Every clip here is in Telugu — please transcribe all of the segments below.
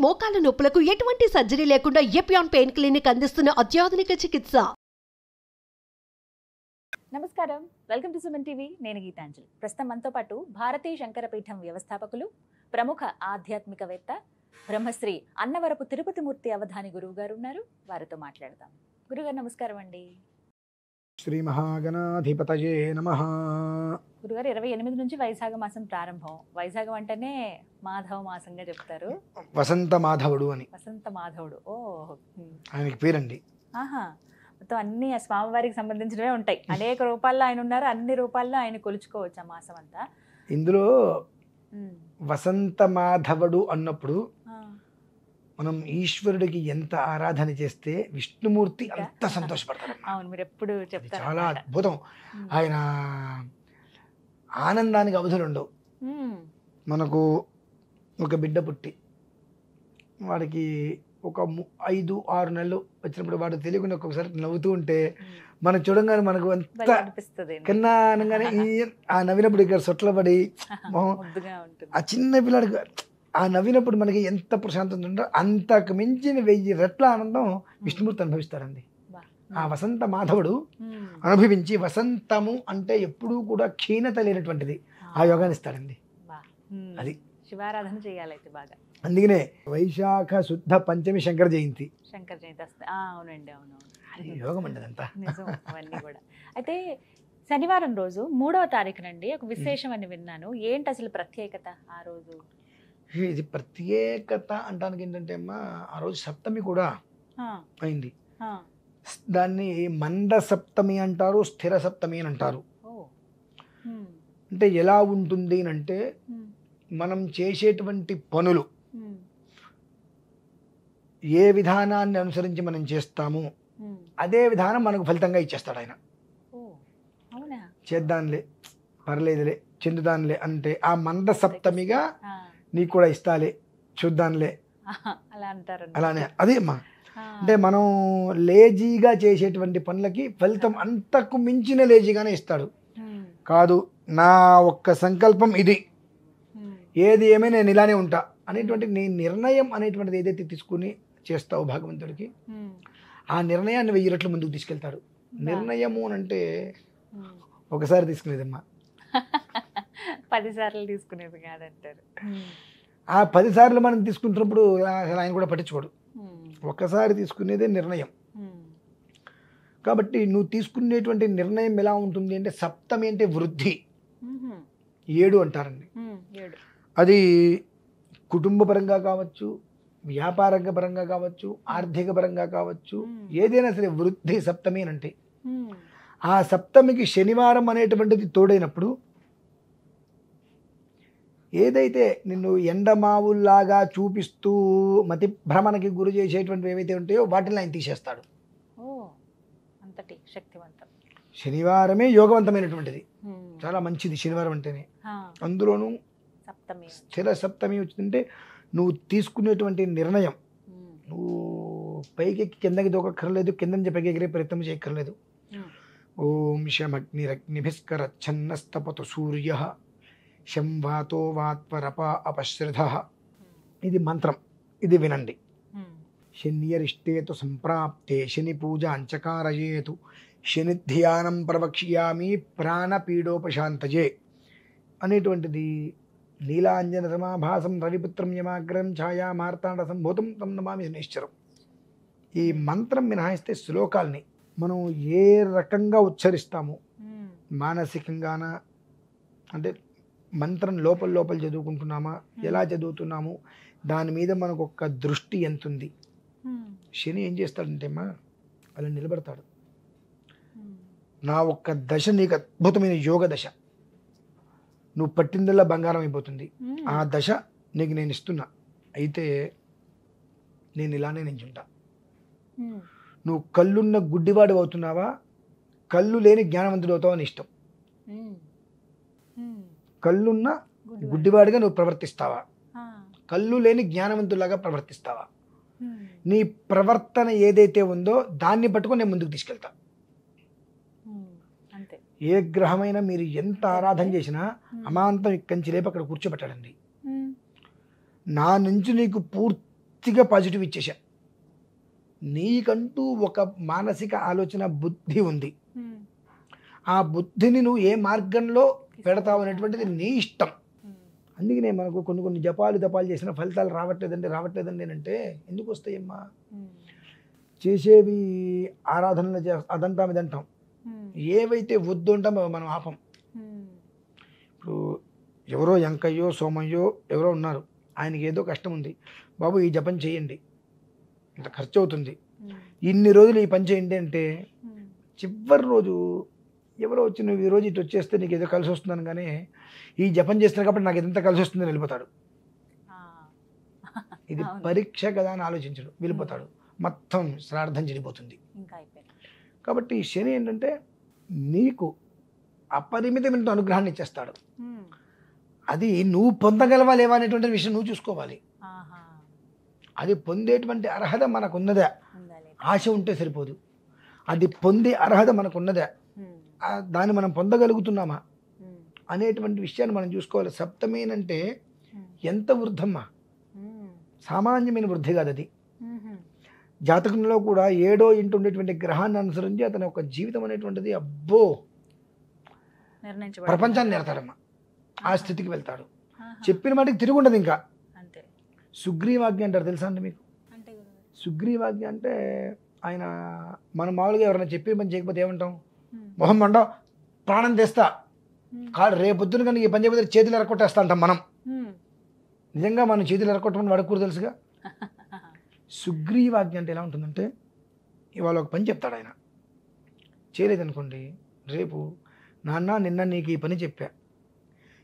మోకాల నొప్పులకు ఎటువంటి సర్జరీ లేకుండా ఎపియాన్ పెయిన్ క్లినిక్ అందిస్తున్న అత్యాధునిక చికిత్స. నమస్కారం, వెల్కమ్ టు సుమన్ టీవీ. నేను గీతాంజలి. ప్రస్తుతం మనతో పాటు భారతీయ శంకరపీఠం వ్యవస్థాపకులు, ప్రముఖ ఆధ్యాత్మికవేత్త, బ్రహ్మశ్రీ అన్నవరపు తిరుపతిమూర్తి అవధాని గురువు గారు ఉన్నారు. వారితో మాట్లాడదాం. గురుగారు నమస్కారం అండి. శ్రీ మహాగణాధిపతయే నమః. గురుగారు 28 నుంచి వైశాఖ మాసం ప్రారంభం. వైశాఖం అంటేనే మాధవ మాసంగా చెప్తారు. వసంత మాధవుడు అని వసంత మాధవుడు. ఓ, ఆయనకి పేరండి. ఆహా, మొత్తం అన్ని స్వామివారికి సంబంధించినవే ఉంటాయి. అనేక రూపాల్లో ఆయన ఉన్నారు. అన్ని రూపాల్లో ఆయన కొలుచుకోవచ్చు ఆ మాసం అంతా. ఇందులో వసంత మాధవుడు అన్నప్పుడు మనం ఈశ్వరుడికి ఎంత ఆరాధన చేస్తే విష్ణుమూర్తి అంత సంతోషపడతారు. అవును, మీరు ఎప్పుడు చెప్తారు. చాలా అద్భుతం. ఆయన ఆనందానికి అవధులు ఉండవు. మనకు ఒక బిడ్డ పుట్టి వాడికి ఒక 5-6 నెలలు వచ్చినప్పుడు వాడు తెలియకుండా ఒక్కొక్కసారి నవ్వుతూ ఉంటే మనం చూడంగానే మనకు అంత కన్నా అనగానే ఆ నవ్వినప్పుడు ఇక్కడ సొట్లబడి ఆ చిన్న పిల్లాడికి ఆ నవ్వినప్పుడు మనకి ఎంత ప్రశాంతత ఉందో అంతకు మించిన 1000 రెట్ల ఆనందం విష్ణుమూర్తి అనుభవిస్తారండి. ఆ వసంత మాధవుడు అనుభవించి, వసంతము అంటే ఎప్పుడూ కూడా క్షీణత లేనటువంటిది, ఆ యోగాన్ని ఇస్తాడండి. అది శివారాధన చేయాలైతే బాగా. అందుకనే వైశాఖ శుద్ధ పంచమి శంకర జయంతి. శంకర జయంతి వస్తే అవునండి, అవునవును, అది యోగం అండి అదంతా. నిజం అవన్నీ కూడా. అయితే శనివారం రోజు 3వ తారీఖునండి ఒక విశేషం అని విన్నాను. ఏంటి అసలు ప్రత్యేకత ఆ రోజు? ఇది ప్రత్యేకత అంటానికి ఏంటంటే అమ్మా, ఆ రోజు సప్తమి కూడా అయింది. దాన్ని మంద సప్తమి అంటారు, స్థిర సప్తమి అని అంటారు. అంటే ఎలా ఉంటుంది అంటే మనం చేసేటువంటి పనులు ఏ విధానాన్ని అనుసరించి మనం చేస్తామో అదే విధానం మనకు ఫలితంగా ఇచ్చేస్తాడు ఆయన. చేద్దాంలే, పర్లేదులే, చెందుదాంలే అంటే ఆ మంద సప్తమిగా నీకు కూడా ఇస్తాలే, చూద్దాంలే అలా అంటారు. అలానే అదే అమ్మా. అంటే మనం లేజీగా చేసేటువంటి పనులకి ఫలితం అంతకు మించిన లేజీగానే ఇస్తాడు. కాదు, నా ఒక్క సంకల్పం ఇది, ఏది ఏమైనా నేను ఇలానే ఉంటా అనేటువంటి నీ నిర్ణయం అనేటువంటిది ఏదైతే తీసుకుని చేస్తావు భగవంతుడికి, ఆ నిర్ణయాన్ని 1000 రెట్లు ముందుకు తీసుకెళ్తాడు. నిర్ణయము అంటే ఒకసారి తీసుకునేదమ్మా, 10 సార్లు తీసుకునేది కాదంటారు. ఆ 10 సార్లు మనం తీసుకుంటున్నప్పుడు ఆయన కూడా పట్టించుకోడు. ఒక్కసారి తీసుకునేదే నిర్ణయం. కాబట్టి నువ్వు తీసుకునేటువంటి నిర్ణయం ఎలా ఉంటుంది అంటే, సప్తమి అంటే వృద్ధి, 7 అంటారండి. అది కుటుంబ పరంగా కావచ్చు, వ్యాపార పరంగా కావచ్చు, ఆర్థిక పరంగా కావచ్చు, ఏదైనా సరే వృద్ధి సప్తమి అని అంటే. ఆ సప్తమికి శనివారం అనేటువంటిది తోడైనప్పుడు ఏదైతే నిన్ను ఎండమావుల్లాగా చూపిస్తూ మతి భ్రమణకి గురి చేసేటువంటివి ఏవైతే ఉంటాయో వాటిని ఆయన తీసేస్తాడు. అంతటి శక్తివంతం. శనివారమే యోగవంతమైనటువంటిది, చాలా మంచిది శనివారం అంటేనే. అందులోనూ స్థిర సప్తమి వచ్చిందంటే నువ్వు తీసుకునేటువంటి నిర్ణయం, నువ్వు పైకి కిందకి దూకక్కర్లేదు, కింద నుంచి పైకి ఎగిరే ప్రయత్నం చేయక్కర్లేదు. ఓం శమగ్నిరగ్నిభిస్కరచ్ఛన్నస్తపతు సూర్య శంవాతో వాత్వరప అపశ్రిధ. ఇది మంత్రం, ఇది వినండి. శన్యరిష్టేతు సంప్రాప్తే శని పూజ అంచకారయేతు శని ధ్యానం ప్రవక్ష్యామి ప్రాణపీడోపశాంతజే అనేటువంటిది. నీలాంజన సమాభాసం రవిపుత్రం యమాగ్రం ఛాయా మార్తాండ సంభూతం తం నమామి శనైశ్చరం. ఈ మంత్రం మినహాయిస్తే శ్లోకాల్ని మనం ఏ రకంగా ఉచ్చరిస్తామో, మానసికంగాన అంటే మంత్రం లోపల చదువుకుంటున్నామా, ఎలా చదువుతున్నాము, దాని మీద మనకు ఒక దృష్టి ఎంత ఉంది. శని ఏం చేస్తాడంటే అమ్మా, అలా నిలబడతాడు. నా ఒక్క దశ నీకు అద్భుతమైన యోగ దశ, నువ్వు పట్టిందల్లా బంగారం అయిపోతుంది, ఆ దశ నీకు నేను ఇస్తున్నా, అయితే నేను ఇలానే నించుంటా. నువ్వు కళ్ళున్న గుడ్డివాడు అవుతున్నావా, కళ్ళు లేని జ్ఞానవంతుడు అవుతావా అని ఇష్టం. కళ్ళున్న గుడ్డివాడిగా నువ్వు ప్రవర్తిస్తావా, కళ్ళు లేని జ్ఞానవంతులాగా ప్రవర్తిస్తావా, నీ ప్రవర్తన ఏదైతే ఉందో దాన్ని పట్టుకొని నేను ముందుకు తీసుకెళ్తా. ఏ గ్రహమైనా మీరు ఎంత ఆరాధన చేసినా అమాంతం ఇక్కడి నుంచి లేపు అక్కడ కూర్చోబెట్టాడండి. నా నుంచి నీకు పూర్తి పూర్తిగా పాజిటివ్ ఇచ్చేసా. నీకంటూ ఒక మానసిక ఆలోచన బుద్ధి ఉంది. ఆ బుద్ధిని నువ్వు ఏ మార్గంలో పెడతావు అనేటువంటిది నీ ఇష్టం. అందుకనే మనకు కొన్ని జపాలు తపాలు చేసిన ఫలితాలు రావట్లేదండి అంటే ఎందుకు వస్తాయమ్మా? చేసేవి ఆరాధనలు అదంటాం ఇదంటాం, ఏవైతే వద్దు ఉంటామో మనం ఆపం. ఇప్పుడు ఎవరో ఎంకయ్యో సోమయ్యో ఎవరో ఉన్నారు, ఆయనకి ఏదో కష్టం ఉంది, బాబు ఈ జపం చేయండి, ఇంత ఖర్చు అవుతుంది, ఇన్ని రోజులు ఈ పని చేయండి అంటే చివరి రోజు ఎవరో వచ్చి నువ్వు ఈ రోజు ఇటు వచ్చేస్తే నీకు ఏదో కలిసి వస్తుందని, కానీ ఈ జపం చేస్తున్నా కాబట్టి నాకు ఇదంతా కలిసి వస్తుందని వెళ్ళిపోతాడు. ఇది పరీక్ష కదా అని ఆలోచించడు, వెళ్ళిపోతాడు, మొత్తం శ్రార్థం చెడిపోతుంది. కాబట్టి శని ఏంటంటే నీకు అపరిమితమైన అనుగ్రహాన్ని ఇచ్చేస్తాడు. అది నువ్వు పొందగలవా లేవా అనేటువంటి విషయం నువ్వు చూసుకోవాలి. అది పొందేటువంటి అర్హత మనకున్నదా? ఆశ ఉంటే సరిపోదు, అది పొందే అర్హత మనకున్నదా, దాన్ని మనం పొందగలుగుతున్నామా అనేటువంటి విషయాన్ని మనం చూసుకోవాలి. సప్తమేనంటే ఎంత వృద్ధమ్మా, సామాన్యమైన వృద్ధి కాదు అది. జాతకంలో కూడా 7వ ఇంటి ఉండేటువంటి గ్రహాన్ని అనుసరించి అతని యొక్క జీవితం అనేటువంటిది అబ్బో ప్రపంచాన్ని నేర్తాడమ్మా, ఆ స్థితికి వెళ్తాడు. చెప్పిన మాటకి తిరిగి ఉండదు ఇంకా. సుగ్రీవాజ్ఞ అంటారు, తెలుసా అండి మీకు? సుగ్రీవాజ్ఞ అంటే ఆయన మనం మామూలుగా ఎవరైనా చెప్పి పని చేయకపోతే ఏమంటాం? మొహం మండ, ప్రాణం తెస్తా, కాదు రేపొద్దున కానీ ఈ పని చేయకపోతే చేతులు ఎరకొట్టేస్తా అంటాం మనం. నిజంగా మనం చేతులు ఎరకొట్టమని వాడికి కూడా తెలుసుగా. సుగ్రీవాజ్ఞ అంటే ఎలా ఉంటుందంటే, ఇవాళ ఒక పని చెప్తాడు ఆయన, చేయలేదనుకోండి రేపు నాన్న నిన్న నీకు ఈ పని చెప్పా,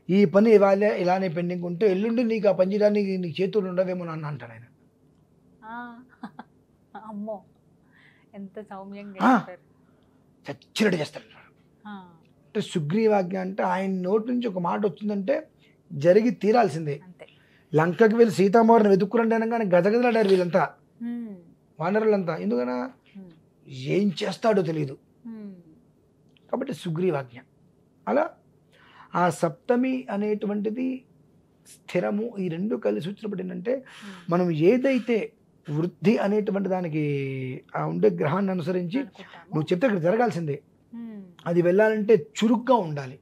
ఈ పని ఇవాళ ఇలానే పెండింగ్ ఉంటే ఎల్లుండి నీకు ఆ పని చేయడానికి నీకు చేతులు ఉండవేమో నాన్న అంటాడు ఆయన. అమ్మో ఎంత సౌమ్యంగా చచ్చినట్టు చేస్తాడు. అంటే సుగ్రీవాజ్ఞ అంటే ఆయన నోటి నుంచి ఒక మాట వచ్చిందంటే జరిగి తీరాల్సిందే. లంకకి వెళ్ళి సీతామవారిని వెతుక్కురండి అనగానే గజగజలాడారు వీళ్ళంతా, వానరులంతా. ఎందుకనా? ఏం చేస్తాడో తెలియదు. కాబట్టి సుగ్రీవాజ్ఞ. అలా ఆ సప్తమి అనేటువంటిది స్థిరము, ఈ రెండు కలిసి వచ్చినప్పుడు ఏంటంటే మనం ఏదైతే వృద్ధి అనేటువంటి దానికి ఆ ఉండే గ్రహాన్ని అనుసరించి నువ్వు చెప్తే అక్కడ జరగాల్సిందే. అది వెళ్ళాలంటే చురుగ్గా ఉండాలి.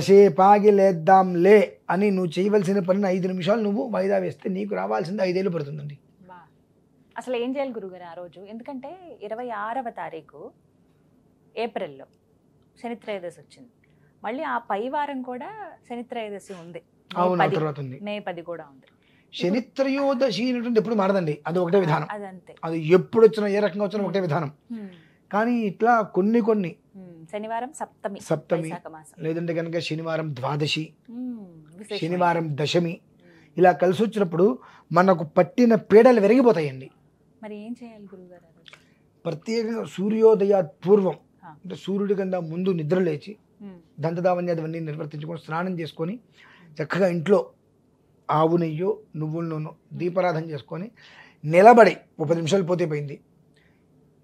కసేపాగిలేద్దాంలే అని నువ్వు చేయవలసిన పనిని 5 నిమిషాలు నువ్వు వాయిదా వేస్తే నీకు రావాల్సింది 5 ఏళ్ళు పడుతుందండి. అసలు ఏం చేయాలి గురుగారు ఆ రోజు? ఎందుకంటే 26వ తారీఖు ఏప్రిల్లో శని త్రయోదశి వచ్చింది. మళ్ళీ ఆ పై వారం కూడా శని త్రయోదశి ఉంది. అవును, తర్వాత ఉంది మే 10 కూడా ఉంది. శని త్రయోదశి అనేటువంటి ఎప్పుడు మారదండి, అది ఒకటే విధానం. అది ఎప్పుడు వచ్చినా ఏ రకంగా వచ్చినా ఒకటే విధానం. కానీ ఇట్లా కొన్ని శనివారం సప్తమి, లేదంటే కనుక శనివారం ద్వాదశి, శనివారం దశమి, ఇలా కలిసి వచ్చినప్పుడు మనకు పట్టిన పీడలు విరిగిపోతాయండి. మరి ఏం చేయాలి గురుగారు? ప్రత్యేకంగా సూర్యోదయ పూర్వం, అంటే సూర్యుడి కింద ముందు నిద్ర లేచి దంతదావన్యాదవన్నీ నిర్వర్తించుకొని స్నానం చేసుకొని చక్కగా ఇంట్లో ఆవు నెయ్యో నువ్వుల నూనె దీపారాధన చేసుకొని నిలబడి 10 నిమిషాలు పోతే పోయింది.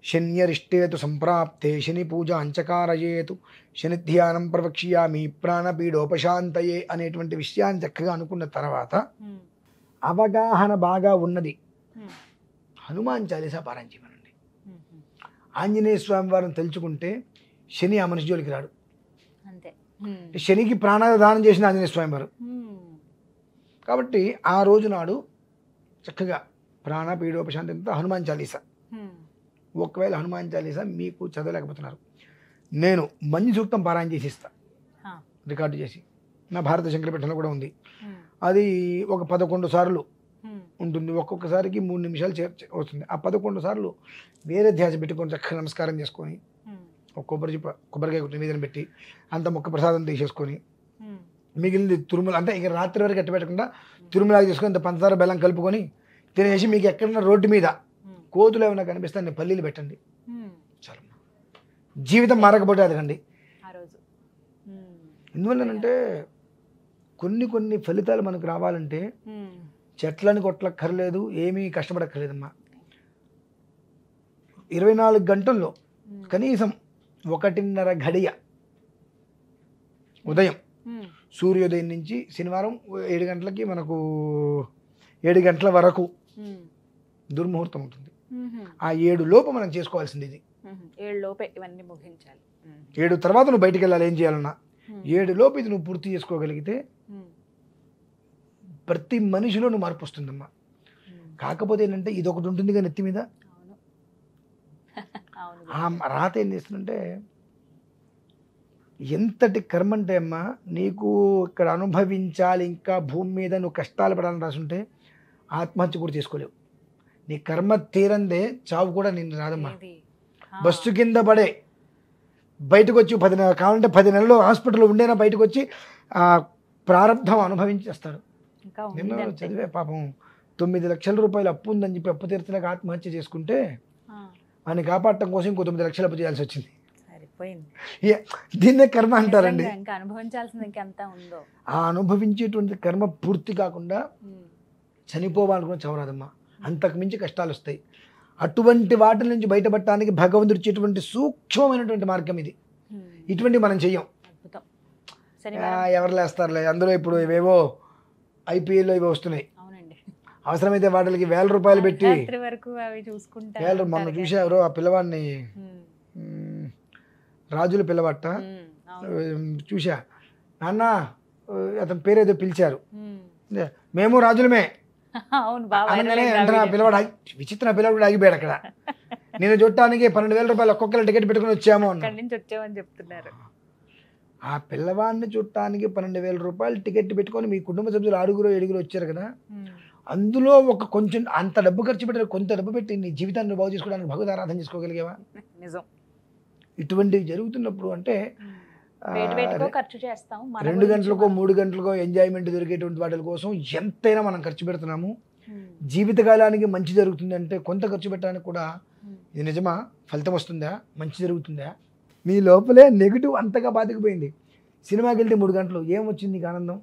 శన్యరిష్టేతు సంప్రాప్తే శని పూజ అంచకారయేతు శని ధ్యానం ప్రవక్ష్యామి ప్రాణపీడోపశాంతయే అనేటువంటి విషయాన్ని చక్కగా అనుకున్న తర్వాత అవగాహన బాగా ఉన్నది హనుమాన్ చాలీసా పారాయణ చేయమనండి. ఆంజనేయ స్వామి వారిని తలుచుకుంటే శని ఆ మనిషి జోలికి రాడు. శనికి ప్రాణదానం చేసిన ఆంజనేయ స్వామి వారు. కాబట్టి ఆ రోజు నాడు చక్కగా ప్రాణపీడోపశాంతితో హనుమాన్ చాలీసా. ఒకవేళ హనుమాన్ చాలీసా మీకు చదవలేకపోతున్నారు, నేను మంచి సూక్తం పారాయణ చేసి ఇస్తా, రికార్డు చేసి. నా భారత శంకరపీఠంలో కూడా ఉంది. అది ఒక 11 సార్లు ఉంటుంది, ఒక్కొక్కసారికి 3 నిమిషాలు వస్తుంది. ఆ 11 సార్లు వేరే ధ్యాస పెట్టుకొని చక్కగా నమస్కారం చేసుకొని ఒక కొబ్బరికాయ నివేదన పెట్టి అంత మొక్క ప్రసాదం తీసేసుకొని మిగిలింది తిరుమల, అంటే ఇక రాత్రి వరకు ఎట్ట పెట్టకుండా తిరుమలాగా చేసుకొని ఇంత పంచదార బెల్లం కలుపుకొని తినేసి మీకు ఎక్కడన్నా రోడ్డు మీద కోతులు ఏమైనా కనిపిస్తే పల్లీలు పెట్టండి చాలు. జీవితం మారకపోతే అదకండి. ఎందువల్లనంటే కొన్ని ఫలితాలు మనకు రావాలంటే చెట్లని కొట్టక్కర్లేదు, ఏమీ కష్టపడక్కర్లేదమ్మా. 24 గంటల్లో కనీసం 1.5 గడియ ఉదయం సూర్యోదయం నుంచి శనివారం 7 గంటలకి మనకు 7 గంటల వరకు దుర్ముహూర్తం ఉంటుంది. ఆ 7 లోపు మనం చేసుకోవాల్సింది ఇది. 7 లోపే ఇవన్నీ ముగించాలి. 7 తర్వాత నువ్వు బయటికి వెళ్ళాలి ఏం చేయాలన్నా. 7 లోపు ఇది నువ్వు పూర్తి చేసుకోగలిగితే ప్రతి మనిషిలో నువ్వు మార్పు వస్తుందమ్మా. కాకపోతే ఏంటంటే ఇది ఒకటి ఉంటుంది కానీ నెత్తి మీద ఆ రాత ఏం చేస్తుందంటే ఎంతటి కర్మ అంటే అమ్మా నీకు ఇక్కడ అనుభవించాలి, ఇంకా భూమి మీద నువ్వు కష్టాలు పడాలని రాసుంటే ఆత్మహత్య కూడా చేసుకోలేవు. నీ కర్మ తీరందే చావు కూడా నిన్ను రాదమ్మా. బస్సు కింద పడే బయటకు వచ్చి 10 నెలలు కావాలంటే 10 నెలలు హాస్పిటల్లో ఉండేనా బయటకు వచ్చి ఆ ప్రారంధం అనుభవించేస్తాడు. నిన్న చదివే పాపం 9 లక్షల రూపాయలు అప్పు ఉందని చెప్పి అప్పు తీర్చలేక ఆత్మహత్య చేసుకుంటే ఆయన కాపాడటం కోసం ఇంకో 9 లక్షలు అప్పు చేయాల్సి వచ్చింది. దీన్నే కర్మ అంటారండి. ఆ అనుభవించేటువంటి కర్మ పూర్తి కాకుండా చనిపోవాలనుకున్న చవరాదమ్మా. అంతకు మించి కష్టాలు వస్తాయి. అటువంటి వాటి నుంచి బయటపడటానికి భగవంతుడు ఇచ్చేటువంటి సూక్ష్మమైనటువంటి మార్గం ఇది. ఇటువంటి మనం చెయ్యం. ఎవరు లేస్తారులే, అందులో ఇప్పుడు ఇవేవో ఐపీఎల్లో ఇవి వస్తున్నాయి. అవసరమైతే వాటికి 1000 రూపాయలు పెట్టి మొన్న చూసా ఎవరో ఆ పిల్లవాడిని రాజుల పిల్లవాట చూసా. నాన్న అతని పేరేదో పిలిచారు, మేము రాజులమే అనగానే వెంటనే పిల్లవాడు విచిత్ర పిల్లవాడు ఆగిపోయాడు అక్కడ. నేను చూడటానికి 12,000 రూపాయలు ఒక్కొక్కరు టికెట్ పెట్టుకుని వచ్చాము అని చెప్తున్నారు. ఆ పిల్లవాడిని చూడటానికి 12,000 రూపాయలు టికెట్ పెట్టుకొని మీ కుటుంబ సభ్యులు 6-7 వచ్చారు కదా. అందులో ఒక కొంచెం అంత డబ్బు ఖర్చు పెట్టారు, కొంత డబ్బు పెట్టి నీ జీవితాన్ని బాగు చేసుకోవడానికి భగవద్ ఆరాధన చేసుకోగలిగేవా? నిజం. ఇటువంటివి జరుగుతున్నప్పుడు అంటే 2 గంటలకో 3 గంటలకో ఎంజాయ్మెంట్ దొరికేటువంటి వాటి కోసం ఎంతైనా మనం ఖర్చు పెడుతున్నాము. జీవితకాలానికి మంచి జరుగుతుంది అంటే కొంత ఖర్చు పెట్టడానికి కూడా ఇది నిజమా? ఫలితం వస్తుందా? మంచి జరుగుతుందా? మీ లోపలే నెగిటివ్ అంతగా బాధకపోయింది. సినిమాకి వెళ్తే 3 గంటలు ఏం వచ్చింది నీకు ఆనందం?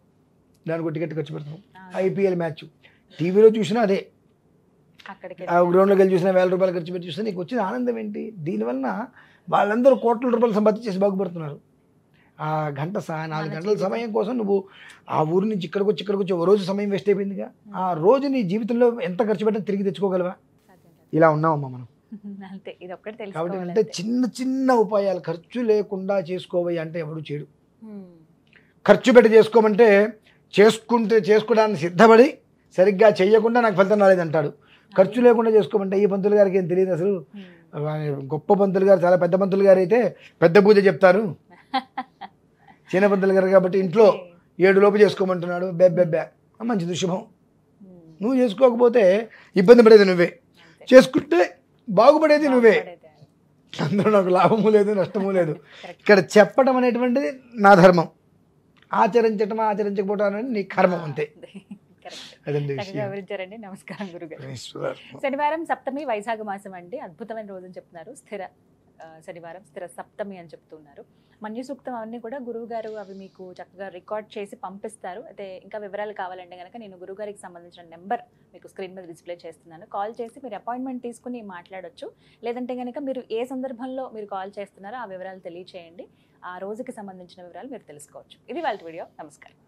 దానికి టికెట్ ఖర్చు పెడతాం. ఐపీఎల్ మ్యాచ్ టీవీలో చూసినా అదే, గ్రౌండ్లోకి వెళ్ళి చూసినా 1000 రూపాయలు ఖర్చు పెట్టి చూస్తే నీకు వచ్చిన ఆనందం ఏంటి? దీనివల్ల వాళ్ళందరూ కోట్ల రూపాయలు సంపాదించి చేసి బాగుపడుతున్నారు. ఆ 4 గంటల సమయం కోసం నువ్వు ఆ ఊరు నుంచి ఇక్కడికి వచ్చి ఒక రోజు సమయం వేస్ట్ అయిపోయిందిగా. ఆ రోజు నీ జీవితంలో ఎంత ఖర్చు పెట్టినా తిరిగి తెచ్చుకోగలవా? ఇలా ఉన్నామమ్మా మనం. కాబట్టి అంటే చిన్న చిన్న ఉపాయాలు ఖర్చు లేకుండా చేసుకోవాలి అంటే ఎవడు చేయడు. ఖర్చు పెట్టి చేసుకోమంటే చేసుకోవడానికి సిద్ధపడి సరిగ్గా చెయ్యకుండా నాకు ఫలితం రాలేదంటాడు. ఖర్చు లేకుండా చేసుకోమంటే ఈ పంతులు గారికి ఏం తెలియదు అసలు. గొప్ప పంతులు గారు, చాలా పెద్ద పంతులు గారు అయితే పెద్ద పూజ చెప్తారు. చిన్న పంతులు గారు కాబట్టి ఇంట్లో 7 లోపు చేసుకోమంటున్నాడు. బెబ్బెబ్బే మంచి దుశుభం. నువ్వు చేసుకోకపోతే ఇబ్బంది పడేది నువ్వే, చేసుకుంటే బాగుపడేది నువ్వే. అందులో నాకు లాభము లేదు నష్టము లేదు. ఇక్కడ చెప్పడం అనేటువంటిది నా ధర్మం, ఆచరించకపోవడం అనేది నీ కర్మం అంతే. వివరించారండి. నమస్కారం గురుగారు. శనివారం సప్తమి వైశాఖ మాసం అండి, అద్భుతమైన రోజు అని చెప్తున్నారు. స్థిర శనివారం, స్థిర సప్తమి అని చెప్తున్నారు. మన్యు సూక్తం అవన్నీ కూడా గురువు గారు అవి మీకు చక్కగా రికార్డ్ చేసి పంపిస్తారు. అయితే ఇంకా వివరాలు కావాలంటే కనుక నేను గురువు గారికి సంబంధించిన నెంబర్ మీకు స్క్రీన్ మీద డిస్ప్లే చేస్తున్నాను. కాల్ చేసి మీరు అపాయింట్మెంట్ తీసుకుని మాట్లాడొచ్చు. లేదంటే కనుక మీరు ఏ సందర్భంలో మీరు కాల్ చేస్తున్నారో ఆ వివరాలు తెలియచేయండి. ఆ రోజుకి సంబంధించిన వివరాలు మీరు తెలుసుకోవచ్చు. ఇది వాళ్ళ వీడియో. నమస్కారం.